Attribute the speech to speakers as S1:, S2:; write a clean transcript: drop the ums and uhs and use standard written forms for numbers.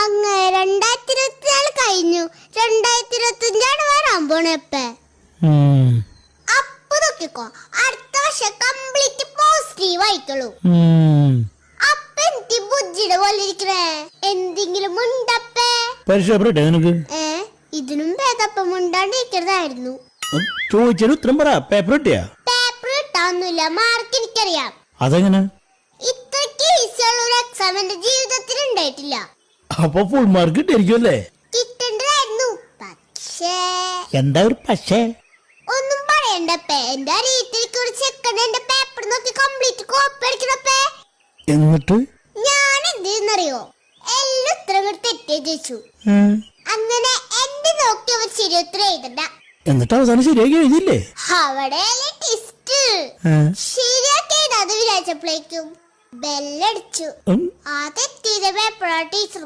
S1: അങ്ങനെ 2024 കഴിഞ്ഞു. 2025 വരാൻ പോണപ്പ. അപ്പൊ നോക്കിക്കോ, അടുത്ത വർഷം കംപ്ലീറ്റ് പോസിറ്റീവ് ആയിക്കോളൂ. അപ്പൊ എനിക്ക് ബുദ്ധിയുടെ പോലെ ഇരിക്കണേ. എന്തെങ്കിലും ഉണ്ടപ്പേ? ഇതിനും ഭേദപ്പം ഉണ്ടാണ്ടിരിക്കുന്നതായിരുന്നു.
S2: ചോദിച്ചാൽ ഉത്തരം പറ. പേപ്പർ കിട്ടിയാ?
S1: പേപ്പർ കിട്ടാന്നില്ല, മാർക്ക് എനിക്കറിയാം.
S2: അതെങ്ങനെ?
S1: ഇത്രക്ക് ഈസിയുള്ള ഒരു എക്സാം എന്റെ ജീവിതത്തിൽ ഉണ്ടായിട്ടില്ല.
S2: അപ്പൊ ഫുൾ മാർക്ക് കിട്ടിയിരിക്കുമല്ലേ?
S1: കിട്ടണ്ടായിരുന്നു. പക്ഷേ
S2: എന്താ ഒരു പക്ഷേ?
S1: ഒന്നും പറയണ്ടപ്പേ. എന്റെ അരിയത്തിലേക്ക് ഒരു സെക്കൻഡ് എന്റെ പേപ്പർ നോക്കി കംപ്ലീറ്റ് കോപ്പി അടിക്കണപ്പേ.
S2: എന്നിട്ട്
S1: ഞാൻ എന്തെന്നറിയോ, എല്ലാ ഉത്തരങ്ങൾ തെറ്റേത് വെച്ചു. അങ്ങനെ എന്റെ നോക്കി അവർ ശരി ഉത്തരം എഴുതണ്ട.
S2: എന്നിട്ട് അവസാനം ശരിയാക്കി എഴുതിയില്ലേ?
S1: അവിടെ ടെസ്റ്റ് ശരിയാക്കി എഴുതാതെ വിചാരിച്ചപ്പോഴേക്കും ബെല്ലടിച്ചു. ആ തെറ്റിയത് പേപ്പറാ ടീച്ചർ